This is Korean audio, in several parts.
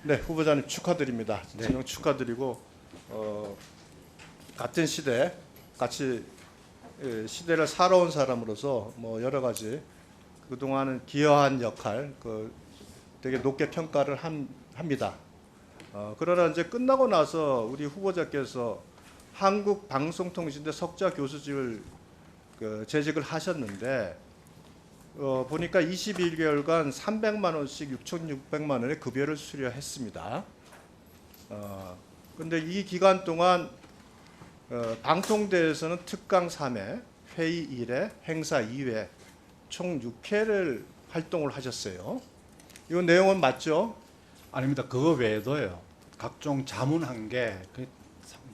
네, 후보자님 축하드립니다. 네. 진영 축하드리고 같은 시대 같이 시대를 살아온 사람으로서 뭐 여러 가지 그동안은 기여한 역할 되게 높게 평가를 합니다. 그러나 이제 끝나고 나서 우리 후보자께서 한국방송통신대 석좌 교수직을 재직을 하셨는데 보니까 21개월간 300만 원씩 6,600만 원의 급여를 수료했습니다. 근데 이 기간 동안 방통대에서는 특강 3회, 회의 1회, 행사 2회 총 6회를 활동을 하셨어요. 이 내용은 맞죠? 아닙니다. 그거 외에도요. 각종 자문한 게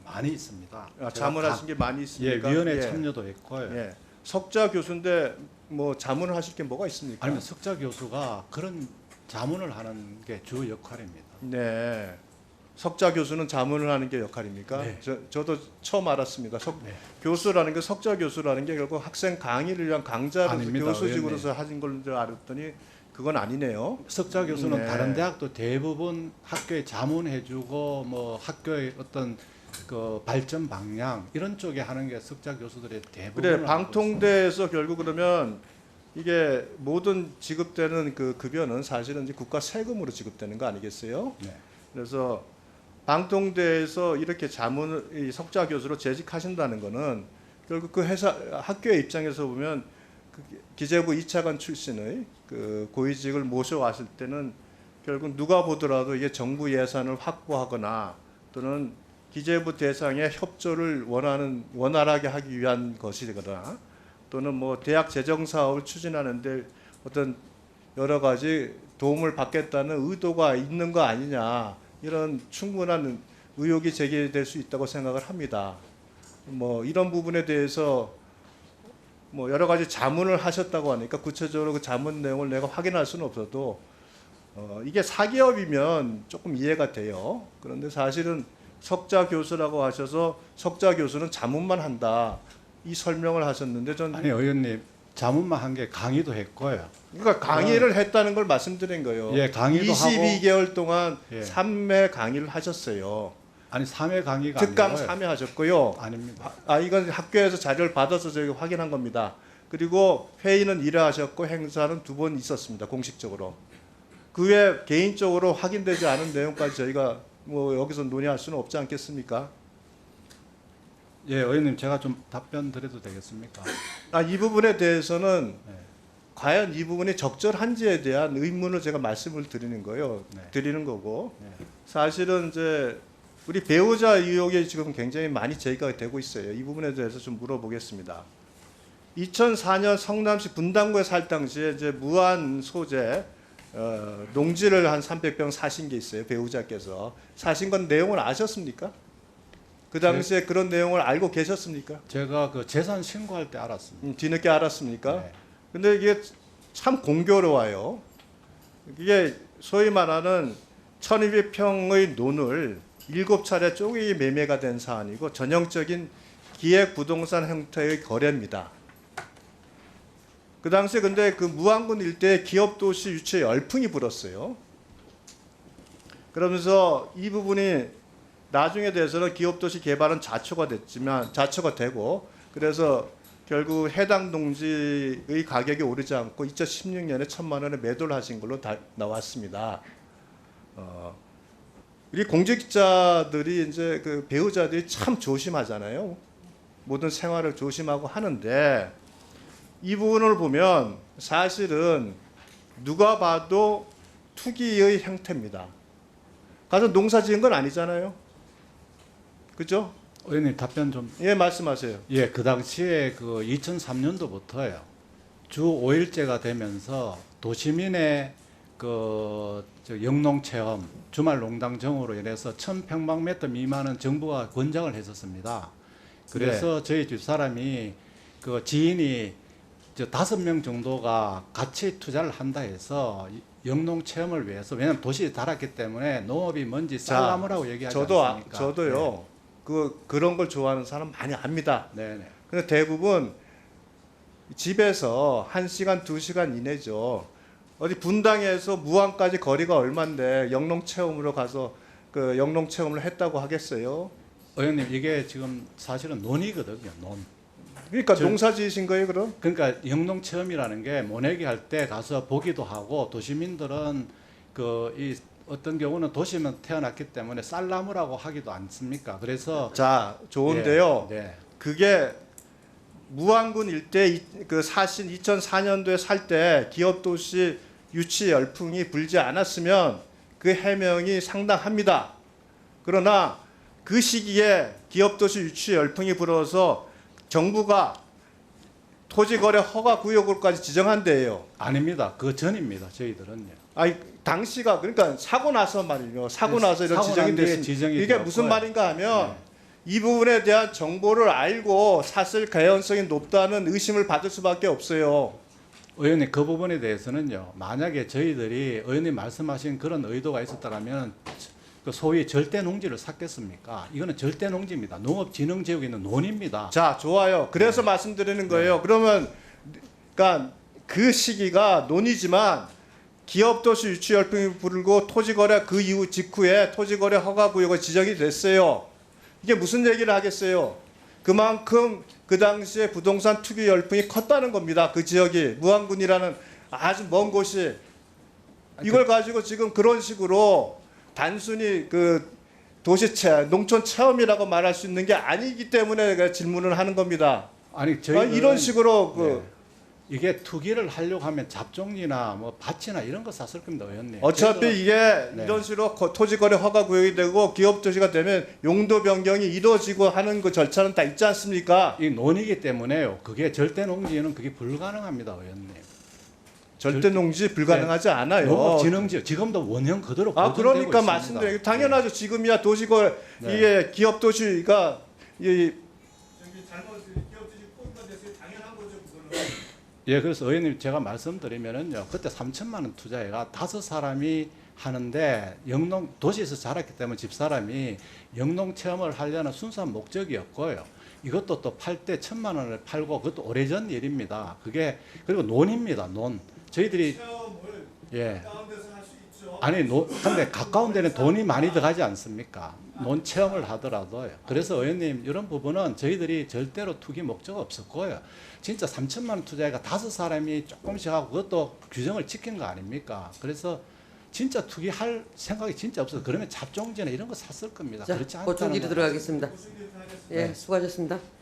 많이 있습니다. 자문하신 게 많이 예, 있습니까? 위원회 참여도 했고요. 예. 석좌 교수인데 뭐 자문을 하실 게 뭐가 있습니까? 아니면 석좌 교수가 그런 자문을 하는 게 주 역할입니다. 네. 석좌 교수는 자문을 하는 게 역할입니까? 네. 저도 처음 알았습니다. 네. 교수라는 게 석좌 교수라는 게 결국 학생 강의를 위한 강자로서 아닙니다, 교수직으로서 하신 걸 줄 알았더니 그건 아니네요. 석좌 교수는 네. 다른 대학도 대부분 학교에 자문해주고 뭐 학교의 어떤 그 발전 방향 이런 쪽에 하는 게 석좌 교수들의 대부분. 그래 방통대에서 결국 그러면 이게 모든 지급되는 그 급여는 사실은 이제 국가 세금으로 지급되는 거 아니겠어요? 네. 그래서 방통대에서 이렇게 이 석좌 교수로 재직하신다는 거는 결국 그 회사 학교의 입장에서 보면 그 기재부 2차관 출신의 그 고위직을 모셔왔을 때는 결국 누가 보더라도 이게 정부 예산을 확보하거나 또는 기재부 대상의 협조를 원활하게 하기 위한 것이거나 또는 뭐 대학 재정 사업을 추진하는데 어떤 여러 가지 도움을 받겠다는 의도가 있는 거 아니냐 이런 충분한 의혹이 제기될 수 있다고 생각을 합니다. 뭐 이런 부분에 대해서 뭐 여러 가지 자문을 하셨다고 하니까 구체적으로 그 자문 내용을 내가 확인할 수는 없어도 이게 사기업이면 조금 이해가 돼요. 그런데 사실은 석좌 교수라고 하셔서 석좌 교수는 자문만 한다 이 설명을 하셨는데 전 아니 의원님 자문만 한 게 강의도 했고요. 그러니까 강의를 했다는 걸 말씀드린 거예요. 예, 강의도 22개월 동안 예. 3회 강의를 하셨어요. 아니 3회 강의가 특강 아니고요. 3회 하셨고요. 아닙니다. 이건 학교에서 자료를 받아서 저희가 확인한 겁니다. 그리고 회의는 1회 하셨고 행사는 2번 있었습니다. 공식적으로. 그 외에 개인적으로 확인되지 않은 내용까지 저희가 뭐 여기서 논의할 수는 없지 않겠습니까? 예, 의원님 제가 좀 답변 드려도 되겠습니까? 이 부분에 대해서는 네. 과연 이 부분이 적절한지에 대한 의문을 제가 말씀을 드리는 거예요. 네. 드리는 거고 네. 사실은 이제 우리 배우자 의혹이 지금 굉장히 많이 제기가 되고 있어요. 이 부분에 대해서 좀 물어보겠습니다. 2004년 성남시 분당구에 살 당시에 이제 무한 소재 농지를 한 300평 사신 게 있어요. 배우자께서 사신 건 내용을 아셨습니까? 그 당시에 그런 내용을 알고 계셨습니까? 제가 그 재산 신고할 때 알았습니다. 뒤늦게 알았습니까? 네. 근데 이게 참 공교로워요. 이게 소위 말하는 1200평의 논을 7차례 쪼개 매매가 된 사안이고 전형적인 기획 부동산 형태의 거래입니다. 그 당시에 근데 그 무안군 일대에 기업도시 유치에 열풍이 불었어요. 그러면서 이 부분이 나중에 대해서는 기업도시 개발은 자초가 되고 그래서 결국 해당 농지의 가격이 오르지 않고 2016년에 1,000만 원에 매도를 하신 걸로 나왔습니다. 우리 공직자들이 이제 그 배우자들이 참 조심하잖아요. 모든 생활을 조심하고 하는데 이 부분을 보면 사실은 누가 봐도 투기의 형태입니다. 가서 농사 지은 건 아니잖아요. 그죠? 의원님 답변 좀. 예, 말씀하세요. 예, 그 당시에 그 2003년도부터요. 주 5일제가 되면서 도시민의 그 영농 체험, 주말 농당 정으로 인해서 1,000평방미터 미만은 정부가 권장을 했었습니다. 그래서 저희 집 사람이 그 지인이 5명 정도가 같이 투자를 한다 해서 영농 체험을 위해서 왜냐하면 도시에 달았기 때문에 농업이 뭔지 쌀나무라고 얘기하지 않습니까? 저도요. 그런 걸 좋아하는 사람 많이 압니다. 네. 근데 대부분 집에서 1시간, 2시간 이내죠. 어디 분당에서 무안까지 거리가 얼만데 영농 체험으로 가서 그 영농 체험을 했다고 하겠어요? 의원님 이게 지금 사실은 논이거든요. 논. 그러니까 저- 농사 지으신 거예요, 그럼? 그러니까 영농 체험이라는 게 모내기 할 때 가서 보기도 하고 도시민들은 그 이 어떤 경우는 도시면 태어났기 때문에 쌀나무라고 하기도 않습니까? 그래서 자, 좋은데요. 네. 그게 무안군 일대 그 사신 2004년도에 살 때 기업도시 유치 열풍이 불지 않았으면 그 해명이 상당합니다. 그러나 그 시기에 기업도시 유치 열풍이 불어서 정부가 토지거래 허가 구역으로까지 지정한 데예요. 아닙니다. 그 전입니다. 저희들은요. 아니 당시가 그러니까 사고 나서 말이죠. 사고 나서 이런 사고 지정이 난 뒤에 됐습니다. 지정이 이게 되었고요. 무슨 말인가 하면 네. 이 부분에 대한 정보를 알고 샀을 가능성이 높다는 의심을 받을 수밖에 없어요. 의원님 그 부분에 대해서는요. 만약에 저희들이 의원님 말씀하신 그런 의도가 있었다면 그 소위 절대 농지를 샀겠습니까? 이거는 절대 농지입니다. 농업진흥지역에 있는 논입니다. 자, 좋아요. 그래서 네. 말씀드리는 거예요. 그러면 그러니까 그 시기가 논이지만 기업도시 유치 열풍이 불고 토지거래 그 이후 직후에 토지거래 허가 구역이 지정이 됐어요. 이게 무슨 얘기를 하겠어요? 그만큼 그 당시에 부동산 투기 열풍이 컸다는 겁니다. 그 지역이 무안군이라는 아주 먼 곳이 이걸 가지고 지금 그런 식으로 단순히 그 농촌 체험이라고 말할 수 있는 게 아니기 때문에 제가 질문을 하는 겁니다. 아니 저희 이런 식으로 그 이게 투기를 하려고 하면 잡종이나 뭐 밭이나 이런 거 샀을 겁니다, 의원님. 어차피 저희들은- 이게 네. 이런 식으로 토지거래 허가 구역이 되고 기업도시가 되면 용도 변경이 이루어지고 하는 그 절차는 다 있지 않습니까? 이 논이기 때문에요. 그게 절대 농지는 그게 불가능합니다, 의원님. 절대 농지 불가능하지 않아요. 농업진흥지역 지금도 원형 그대로 아 보존되고 그러니까 있습니다. 말씀드려요. 당연하죠. 지금이야 도시거 네. 이게 기업도시가 이 예, 그래서 의원님 제가 말씀드리면은요, 그때 3천만 원 투자해가 5사람이 하는데 영농 도시에서 자랐기 때문에 집사람이 영농 체험을 하려는 순수한 목적이었고요. 이것도 또 팔 때 1,000만 원을 팔고 그것도 오래전 일입니다. 그게 그리고 논입니다. 논. 저희들이 예. 아니 근데 가까운 데는 돈이 많이 들어가지 않습니까? 논 체험을 하더라도요. 그래서 의원님 이런 부분은 저희들이 절대로 투기 목적 없었고요. 진짜 3천만 원 투자해가 5사람이 조금씩 하고 그것도 규정을 지킨 거 아닙니까? 그래서 진짜 투기할 생각이 진짜 없어서 그러면 잡종지나 이런 거 샀을 겁니다. 자, 그렇지 않다는 보충기로 건 들어가겠습니다. 예, 네. 수고하셨습니다.